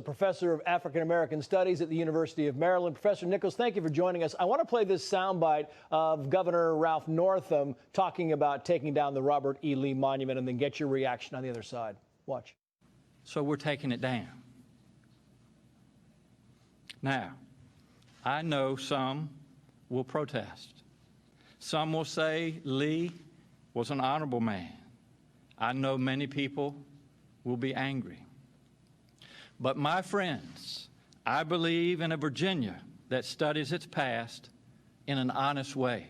professor of African American Studies at the University of Maryland. Professor Nichols, thank you for joining us. I want to play this soundbite of Governor Ralph Northam talking about taking down the Robert E. Lee Monument, and then get your reaction on the other side. Watch. So we're taking it down. Now, I know some will protest. Some will say Lee was an honorable man. I know many people will be angry. But my friends, I believe in a Virginia that studies its past in an honest way.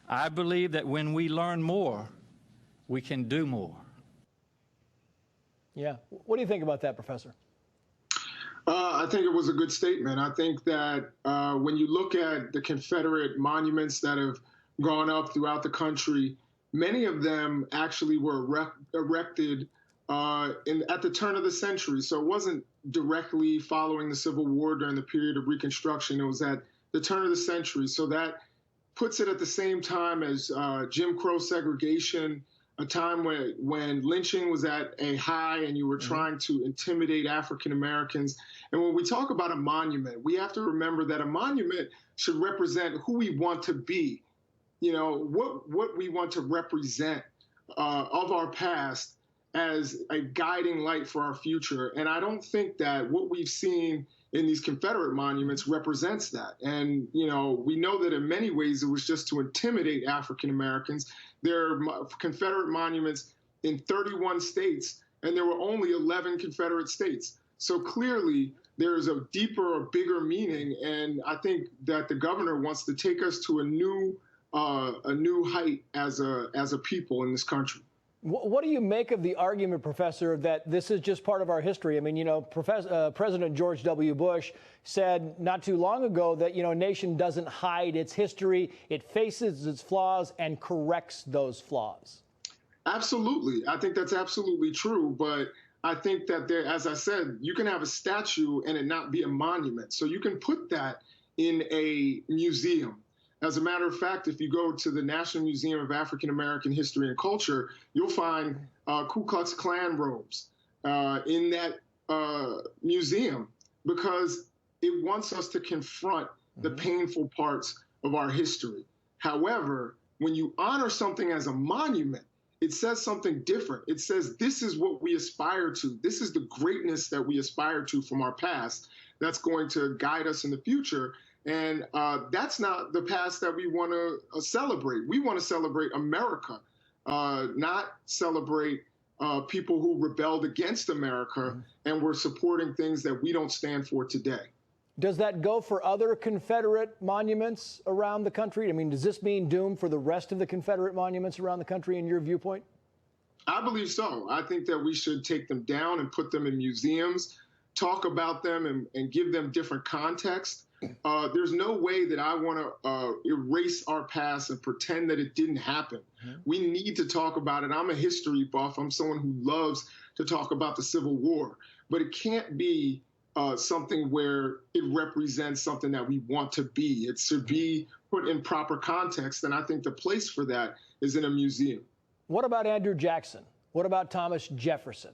I believe that when we learn more, we can do more. Yeah. What do you think about that, Professor? I think it was a good statement. I think that when you look at the Confederate monuments that have gone up throughout the country, many of them actually were erected at the turn of the century. So it wasn't directly following the Civil War during the period of Reconstruction. It was at the turn of the century. So that puts it at the same time as Jim Crow segregation, a time when lynching was at a high and you were trying to intimidate African Americans. And when we talk about a monument, we have to remember that a monument should represent who we want to be. You know, what we want to represent of our past as a guiding light for our future. And I don't think that what we've seen in these Confederate monuments represents that. And, you know, we know that in many ways it was just to intimidate African Americans. There are Confederate monuments in 31 states, and there were only 11 Confederate states. So clearly there is a deeper or bigger meaning. And I think that the governor wants to take us to a new height as a people in this country. What do you make of the argument, Professor, that this is just part of our history? I mean, you know, President George W. Bush said not too long ago that, you know, a nation doesn't hide its history. It faces its flaws and corrects those flaws. Absolutely. I think that's absolutely true. But I think that there, as I said, you can have a statue and it not be a monument. So you can put that in a museum. As a matter of fact, if you go to the National Museum of African American History and Culture, you'll find Ku Klux Klan robes in that museum because it wants us to confront the painful parts of our history. However, when you honor something as a monument, it says something different. It says this is what we aspire to. This is the greatness that we aspire to from our past that's going to guide us in the future. And that's not the past that we want to celebrate. We want to celebrate America, not celebrate people who rebelled against America and were supporting things that we don't stand for today. Does that go for other Confederate monuments around the country? I mean, does this mean doom for the rest of the Confederate monuments around the country in your viewpoint? I believe so. I think that we should take them down and put them in museums, talk about them and give them different context. There's no way that I want to erase our past and pretend that it didn't happen. We need to talk about it. I'm a history buff. I'm someone who loves to talk about the Civil War. But it can't be something where it represents something that we want to be. It should be put in proper context. And I think the place for that is in a museum. What about Andrew Jackson? What about Thomas Jefferson?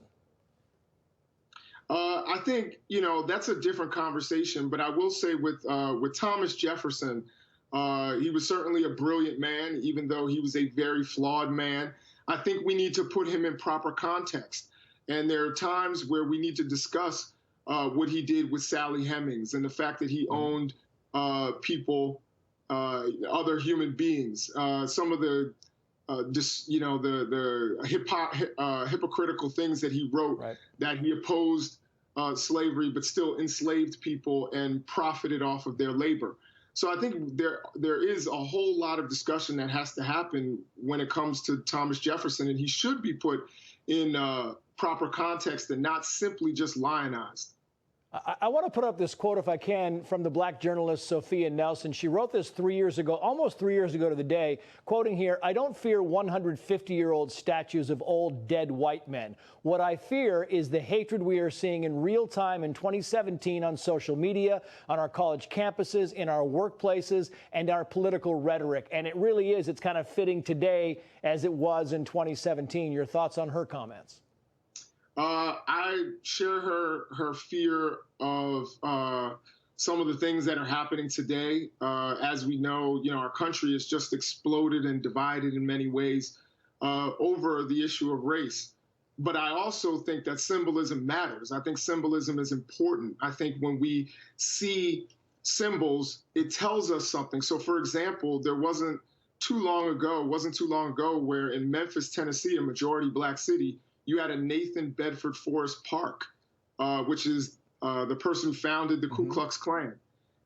I think, you know, that's a different conversation. But I will say with Thomas Jefferson, he was certainly a brilliant man, even though he was a very flawed man. I think we need to put him in proper context. And there are times where we need to discuss what he did with Sally Hemings and the fact that he owned people, other human beings. Some of the hypocritical things that he wrote, that he opposed slavery, but still enslaved people and profited off of their labor. So I think there is a whole lot of discussion that has to happen when it comes to Thomas Jefferson, and he should be put in proper context and not simply just lionized. I want to put up this quote, if I can, from the black journalist Sophia Nelson. She wrote this 3 years ago, almost 3 years ago to the day, quoting here, "I don't fear 150-year-old statues of old dead white men. What I fear is the hatred we are seeing in real time in 2017 on social media, on our college campuses, in our workplaces, and our political rhetoric." And it really is. It's kind of fitting today as it was in 2017. Your thoughts on her comments? I share her fear of some of the things that are happening today. As we know, our country has just exploded and divided in many ways over the issue of race. But I also think that symbolism matters. I think symbolism is important. I think when we see symbols, it tells us something. So, for example, wasn't too long ago where in Memphis, Tennessee, a majority black city, you had a Nathan Bedford Forrest Park, which is the person who founded the Ku Klux Klan.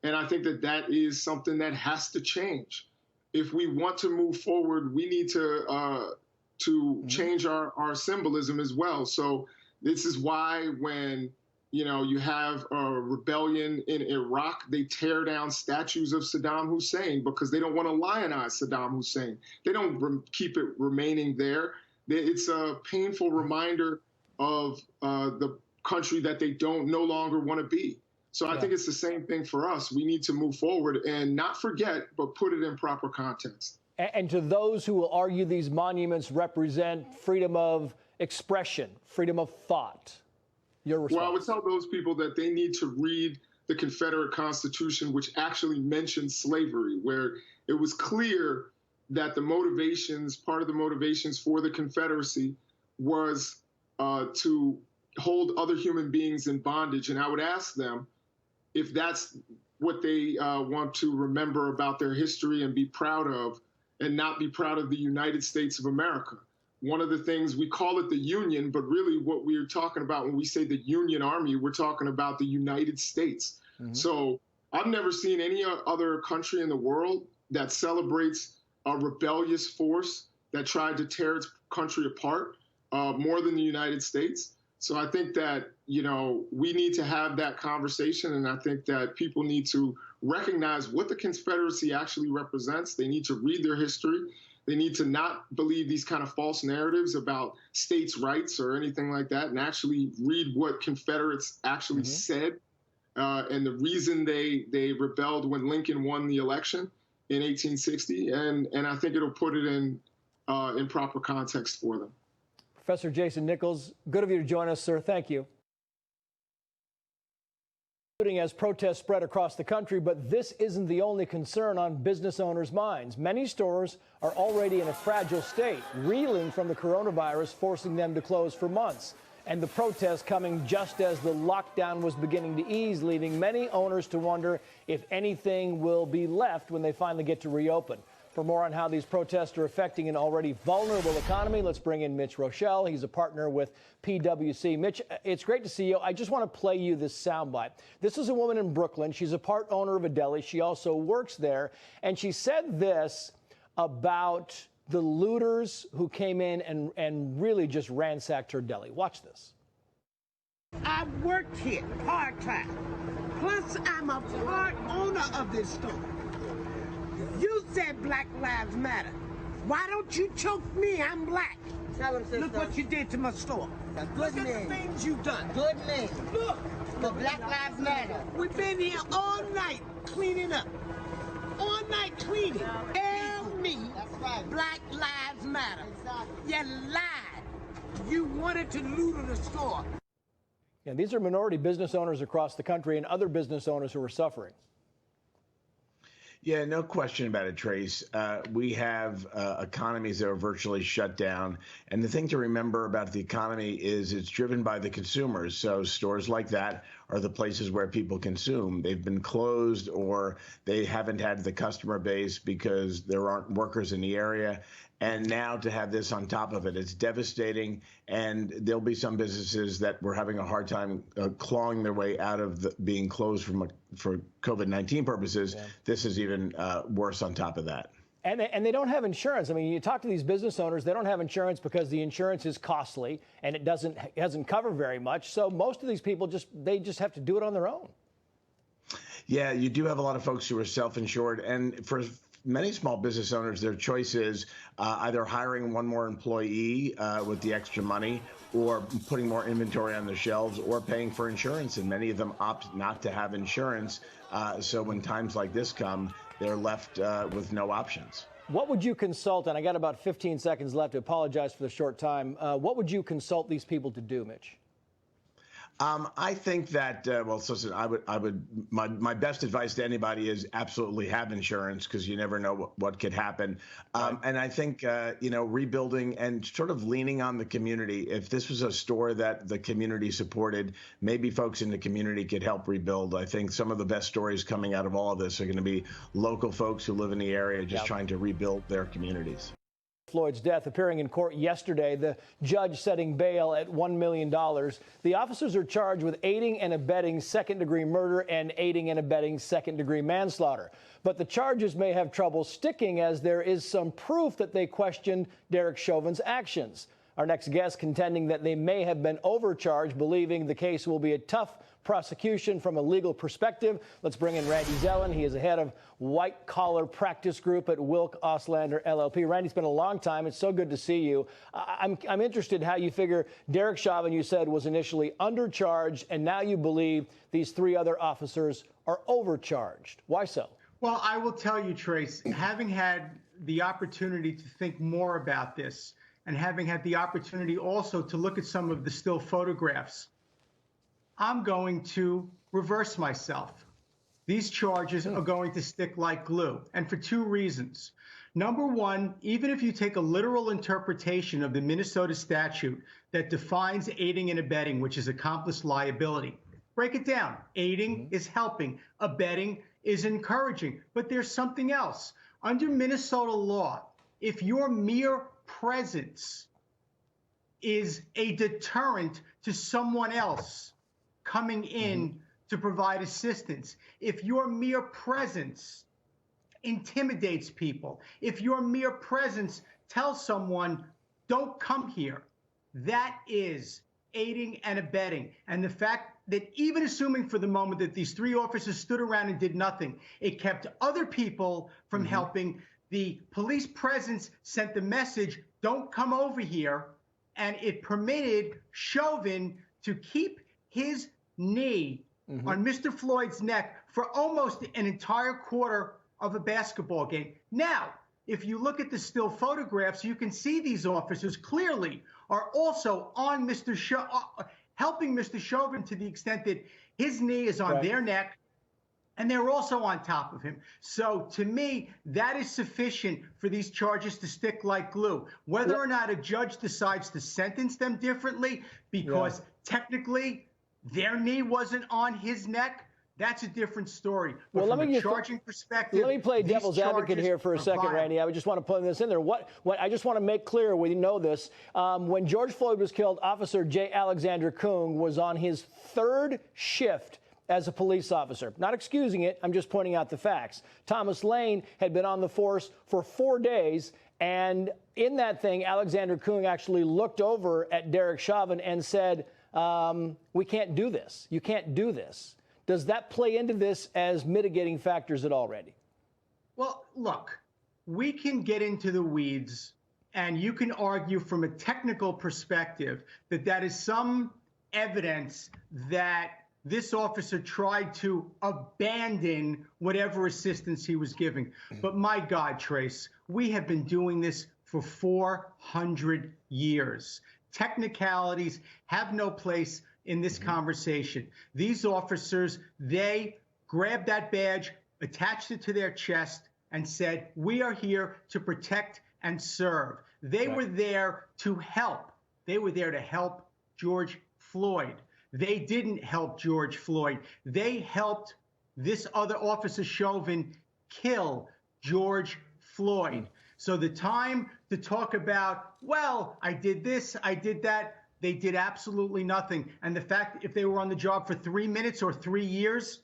And I think that is something that has to change. If we want to move forward, we need to change our symbolism as well. So this is why when you have a rebellion in Iraq, they tear down statues of Saddam Hussein because they don't want to lionize Saddam Hussein. They don't keep it remaining there. It's a painful reminder of the country that they no longer want to be. So I think it's the same thing for us. We need to move forward and not forget, but put it in proper context. And to those who will argue these monuments represent freedom of expression, freedom of thought, your response? Well, I would tell those people that they need to read the Confederate Constitution, which actually mentioned slavery, where it was clear that part of the motivations for the Confederacy was to hold other human beings in bondage. And I would ask them if that's what they want to remember about their history and be proud of, and not be proud of the United States of America. One of the things, we call it the Union, but really what we're talking about when we say the Union Army, we're talking about the United States. So I've never seen any other country in the world that celebrates a rebellious force that tried to tear its country apart more than the United States. So I think that, we need to have that conversation, and I think that people need to recognize what the Confederacy actually represents. They need to read their history. They need to not believe these kind of false narratives about states' rights or anything like that, and actually read what Confederates actually said and the reason they rebelled when Lincoln won the election in 1860. And I think it'll put it in proper context for them. Professor Jason Nichols, good of you to join us, sir. Thank you. As protests spread across the country, but this isn't the only concern on business owners' minds. Many stores are already in a fragile state, reeling from the coronavirus, forcing them to close for months. And the protests coming just as the lockdown was beginning to ease, leaving many owners to wonder if anything will be left when they finally get to reopen. For more on how these protests are affecting an already vulnerable economy, let's bring in Mitch Rochelle. He's a partner with PwC. Mitch, it's great to see you. I just want to play you this soundbite. This is a woman in Brooklyn. She's a part owner of a deli. She also works there. And she said this about the looters who came in and really just ransacked her deli. Watch this. I worked here part-time. Plus, I'm a part owner of this store. You said Black Lives Matter. Why don't you choke me? I'm black. Tell him, sister. Look what you did to my store. Good Look man. at the things you've done. Good man. Look. The Black Lives Matter. We've been here all night cleaning up. All night cleaning. Tell me right. Black Lives Matter. Exactly. You lied. You wanted to loot the store. Yeah, these are minority business owners across the country and other business owners who are suffering. Yeah, no question about it, Trace. We have economies that are virtually shut down. And the thing to remember about the economy is it's driven by the consumers. So stores like that are the places where people consume. They've been closed or they haven't had the customer base because there aren't workers in the area. And now to have this on top of it, it's devastating. And there'll be some businesses that were having a hard time clawing their way out of being closed for COVID-19 purposes. Yeah. This is even worse on top of that. And they don't have insurance. I mean, you talk to these business owners, they don't have insurance because the insurance is costly and it doesn't cover very much. So most of these people just have to do it on their own. Yeah, you do have a lot of folks who are self-insured, and for many small business owners, their choice is either hiring one more employee with the extra money or putting more inventory on their shelves or paying for insurance. And many of them opt not to have insurance. So when times like this come, they're left with no options. What would you consult, and I got about 15 seconds left, I apologize for the short time, what would you consult these people to do, Mitch? I think that well, listen, my best advice to anybody is absolutely have insurance because you never know what could happen. And I think rebuilding and sort of leaning on the community. If this was a store that the community supported, maybe folks in the community could help rebuild. I think some of the best stories coming out of all of this are going to be local folks who live in the area just trying to rebuild their communities. Floyd's death. Appearing in court yesterday, the judge setting bail at $1 million. The officers are charged with aiding and abetting second-degree murder and aiding and abetting second-degree manslaughter. But the charges may have trouble sticking as there is some proof that they questioned Derek Chauvin's actions. Our next guest contending that they may have been overcharged, believing the case will be a tough prosecution from a legal perspective. Let's bring in Randy Zellin. He is the head of White Collar Practice Group at Wilk Oslander LLP. Randy, it's been a long time. It's so good to see you. I'm interested how you figure Derek Chauvin, you said, was initially undercharged, and now you believe these three other officers are overcharged. Why so? Well, I will tell you, Trace, having had the opportunity to think more about this and having had the opportunity also to look at some of the still photographs, I'm going to reverse myself. These charges are going to stick like glue, and for two reasons. Number one, even if you take a literal interpretation of the Minnesota statute that defines aiding and abetting, which is accomplice liability, break it down. Aiding is helping, abetting is encouraging, but there's something else. Under Minnesota law, if your mere presence is a deterrent to someone else coming in to provide assistance, if your mere presence intimidates people, if your mere presence tells someone, don't come here, that is aiding and abetting. And the fact that even assuming for the moment that these three officers stood around and did nothing, it kept other people from helping. The police presence sent the message, don't come over here, and it permitted Chauvin to keep his knee on Mr. Floyd's neck for almost an entire quarter of a basketball game. Now, if you look at the still photographs, you can see these officers clearly are also on helping Mr. Chauvin to the extent that his knee is on their neck, and they're also on top of him. So to me, that is sufficient for these charges to stick like glue. Whether or not a judge decides to sentence them differently because technically their knee wasn't on his neck, that's a different story. But well, from a charging perspective, let me play devil's advocate here for a second, Randy. I just want to put this in there. What I just want to make clear, we know this. When George Floyd was killed, Officer J. Alexander Kueng was on his third shift as a police officer. Not excusing it, I'm just pointing out the facts. Thomas Lane had been on the force for 4 days, and in that thing, Alexander Kueng actually looked over at Derek Chauvin and said, we can't do this. You can't do this. Does that play into this as mitigating factors at all, Randy? Well, look, we can get into the weeds, and you can argue from a technical perspective that that is some evidence that this officer tried to abandon whatever assistance he was giving. But my God, Trace, we have been doing this for 400 years. Technicalities have no place in this conversation. These officers, they grabbed that badge, attached it to their chest, and said, we are here to protect and serve. They were there to help. They were there to help George Floyd. They didn't help George Floyd. They helped this other officer, Chauvin, kill George Floyd. So the time to talk about, well, I did this, I did that, they did absolutely nothing. And the fact if they were on the job for 3 minutes or 3 years,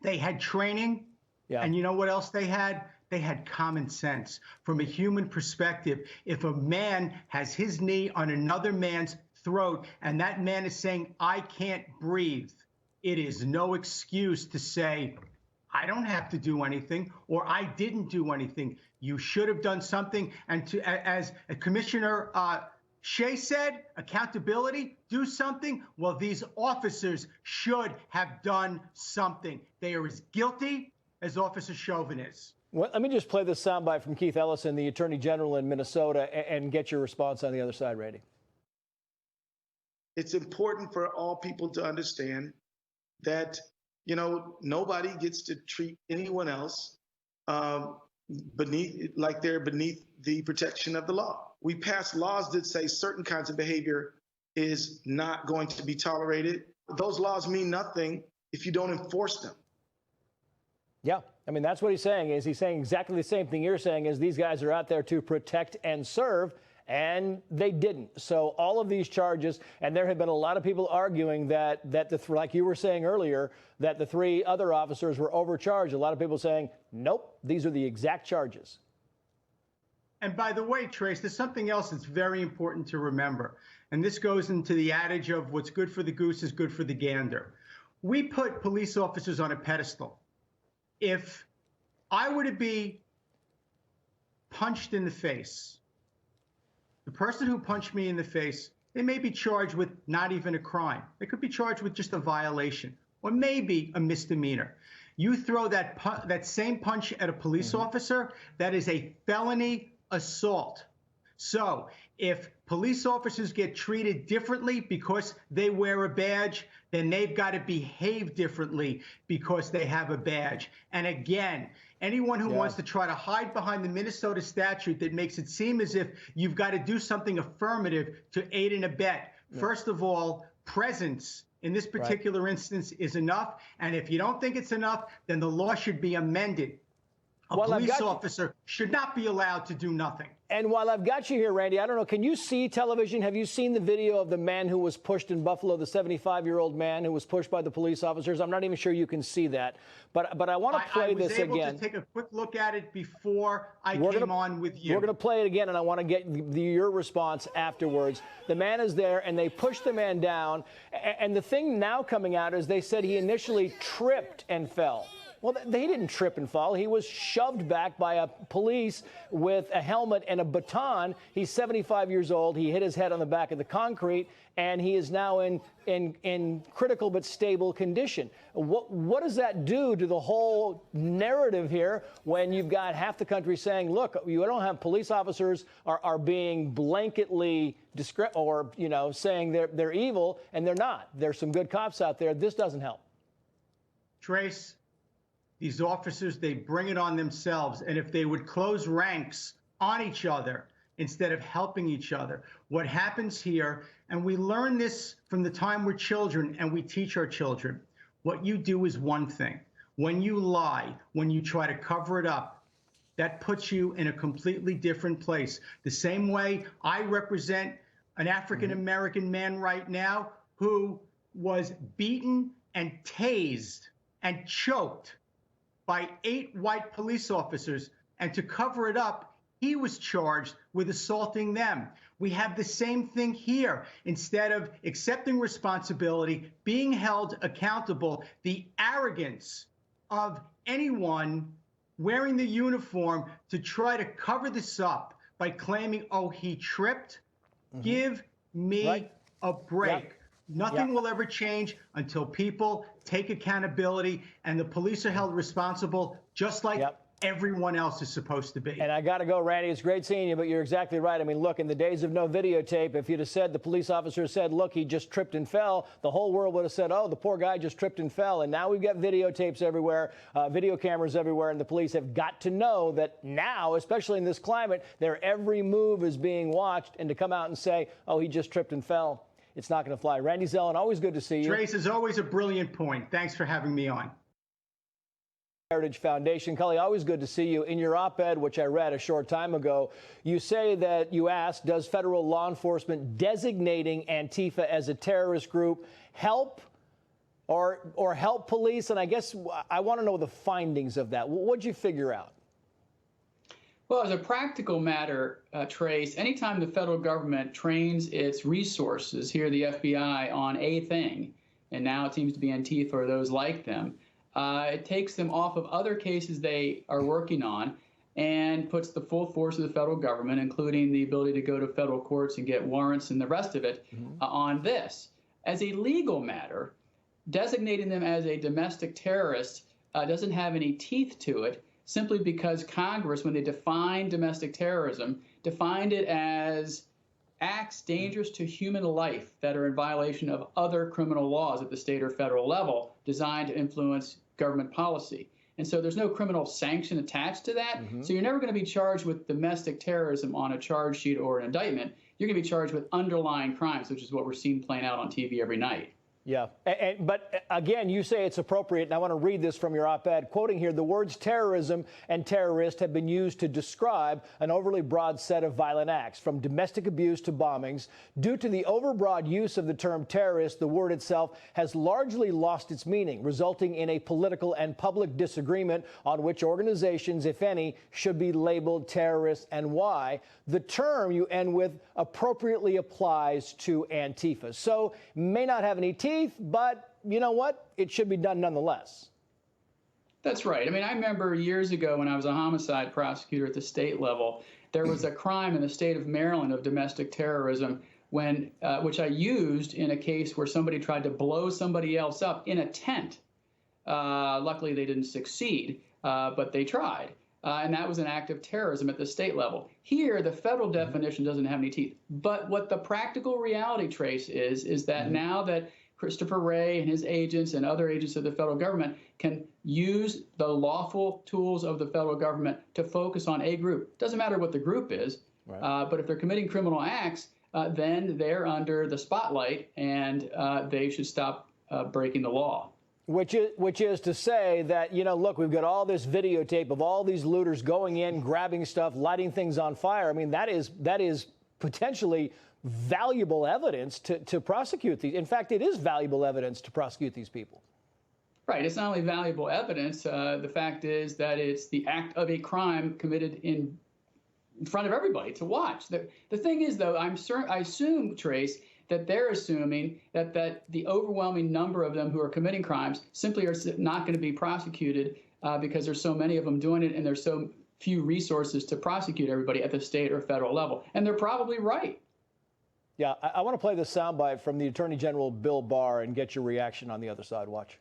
they had training. And you know what else they had? They had common sense. From a human perspective, if a man has his knee on another man's throat and that man is saying, I can't breathe, it is no excuse to say, I don't have to do anything, or I didn't do anything. You should have done something. And to, as Commissioner Shea said, accountability, do something. Well, these officers should have done something. They are as guilty as Officer Chauvin is. Well, let me just play this soundbite from Keith Ellison, the Attorney General in Minnesota, and get your response on the other side, Randy. it's important for all people to understand that, you know, nobody gets to treat anyone else like they're beneath the protection of the law. We passed laws that say certain kinds of behavior is not going to be tolerated. Those laws mean nothing if you don't enforce them. Yeah, I mean, that's what he's saying. Is he's saying exactly the same thing you're saying, is these guys are out there to protect and serve, and they didn't. So all of these charges, and there have been a lot of people arguing that like you were saying earlier, that the three other officers were overcharged. A lot of people saying, nope, these are the exact charges. And by the way, Trace, there's something else that's very important to remember. And this goes into the adage of what's good for the goose is good for the gander. We put police officers on a pedestal. If I were to be punched in the face, the person who punched me in the face, they may be charged with not even a crime. They could be charged with just a violation or maybe a misdemeanor. You throw that same punch at a police officer, that is a felony assault. So if police officers get treated differently because they wear a badge, then they've got to behave differently because they have a badge. And again, anyone who wants to try to hide behind the Minnesota statute that makes it seem as if you've got to do something affirmative to aid and abet. First of all, presence in this particular instance is enough. And if you don't think it's enough, then the law should be amended. A police officer should not be allowed to do nothing. And while I've got you here, Randy, I don't know, can you see television? Have you seen the video of the man who was pushed in Buffalo, the 75-year-old man who was pushed by the police officers? I'm not even sure you can see that, but I want to play this again. I was able to take a quick look at it before I came on with you. We're going to play it again, and I want to get your response afterwards. The man is there, and they push the man down, and the thing now coming out is they said he initially tripped and fell. Well, they didn't trip and fall. He was shoved back by a police with a helmet and a baton. He's 75 years old. He hit his head on the back of the concrete, and he is now in critical but stable condition. What does that do to the whole narrative here when you've got half the country saying, look, you don't have police officers are being blanketly saying they're evil, and they're not. There's some good cops out there. This doesn't help. Trace, these officers, they bring it on themselves. And if they would close ranks on each other instead of helping each other, what happens here, and we learn this from the time we're children and we teach our children, what you do is one thing. When you lie, when you try to cover it up, that puts you in a completely different place. The same way I represent an African-American man right now who was beaten and tased and choked by 8 white police officers, and to cover it up, he was charged with assaulting them. We have the same thing here. Instead of accepting responsibility, being held accountable, the arrogance of anyone wearing the uniform to try to cover this up by claiming, oh, he tripped. Give me a break. Nothing will ever change until people take accountability and the police are held responsible just like everyone else is supposed to be. And I got to go, Randy. It's great seeing you, but you're exactly right. I mean, look, in the days of no videotape, if you'd have said, the police officer said, look, he just tripped and fell, the whole world would have said, oh, the poor guy just tripped and fell. And now we've got videotapes everywhere, video cameras everywhere, and the police have got to know that now, especially in this climate, their every move is being watched, and to come out and say, oh, he just tripped and fell, it's not going to fly. Randy Zellin, always good to see you. Trace, is always a brilliant point. Thanks for having me on. Heritage Foundation. Cully, always good to see you. In your op-ed, which I read a short time ago, you say that you asked, does federal law enforcement designating Antifa as a terrorist group help or help police? And I guess I want to know the findings of that. What'd you figure out? Well, as a practical matter, Trace, anytime the federal government trains its resources, here the FBI, on a thing, and now it seems to be Antifa or those like them, it takes them off of other cases they are working on and puts the full force of the federal government, including the ability to go to federal courts and get warrants and the rest of it, on this. As a legal matter, designating them as a domestic terrorist doesn't have any teeth to it, simply because Congress, when they defined domestic terrorism, defined it as acts dangerous to human life that are in violation of other criminal laws at the state or federal level designed to influence government policy. And so there's no criminal sanction attached to that. So you're never going to be charged with domestic terrorism on a charge sheet or an indictment. You're going to be charged with underlying crimes, which is what we're seeing playing out on TV every night. Yeah, but again, you say it's appropriate, and I want to read this from your op-ed. Quoting here, the words terrorism and terrorist have been used to describe an overly broad set of violent acts, from domestic abuse to bombings. Due to the overbroad use of the term terrorist, the word itself has largely lost its meaning, resulting in a political and public disagreement on which organizations, if any, should be labeled terrorists and why. The term, you end with, appropriately applies to Antifa. So may not have any teeth, but you know what? It should be done nonetheless. That's right. I mean, I remember years ago when I was a homicide prosecutor at the state level, there was a crime in the state of Maryland of domestic terrorism when, which I used in a case where somebody tried to blow somebody else up in a tent. Luckily, they didn't succeed, but they tried. And that was an act of terrorism at the state level. Here, the federal definition doesn't have any teeth. But what the practical reality, Trace, is that now that Christopher Wray and his agents and other agents of the federal government can use the lawful tools of the federal government to focus on a group. Doesn't matter what the group is, but if they're committing criminal acts, then they're under the spotlight and they should stop breaking the law. Which is to say that, you know, look, we've got all this videotape of all these looters going in, grabbing stuff, lighting things on fire. I mean, that is potentially valuable evidence to prosecute these. In fact, it is valuable evidence to prosecute these people. Right. It's not only valuable evidence. The fact is that it's the act of a crime committed in front of everybody to watch. The thing is, though, I assume, Trace, that they're assuming that the overwhelming number of them who are committing crimes simply are not going to be prosecuted because there's so many of them doing it and there's so few resources to prosecute everybody at the state or federal level. And they're probably right. Yeah, I want to play this soundbite from the Attorney General Bill Barr and get your reaction on the other side. Watch.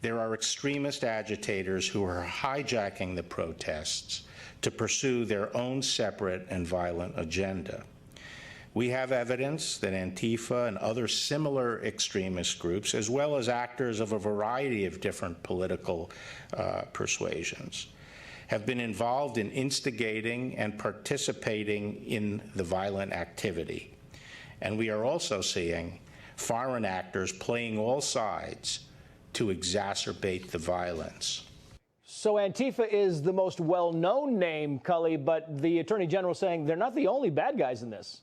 There are extremist agitators who are hijacking the protests to pursue their own separate and violent agenda. We have evidence that Antifa and other similar extremist groups, as well as actors of a variety of different political persuasions, have been involved in instigating and participating in the violent activity. And we are also seeing foreign actors playing all sides to exacerbate the violence. So Antifa is the most well-known name, Cully, but the Attorney General saying they're not the only bad guys in this.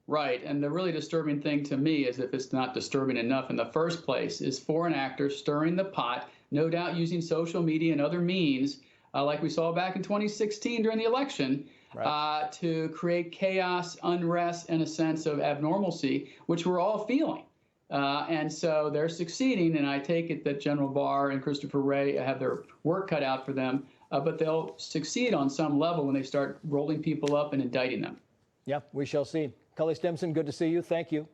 Right, and the really disturbing thing to me, is if it's not disturbing enough in the first place, is foreign actors stirring the pot, no doubt using social media and other means, like we saw back in 2016 during the election, to create chaos, unrest, and a sense of abnormalcy, which we're all feeling. And so they're succeeding, and I take it that General Barr and Christopher Wray have their work cut out for them, but they'll succeed on some level when they start rolling people up and indicting them. Yeah, we shall see. Cully Stimson, good to see you. Thank you.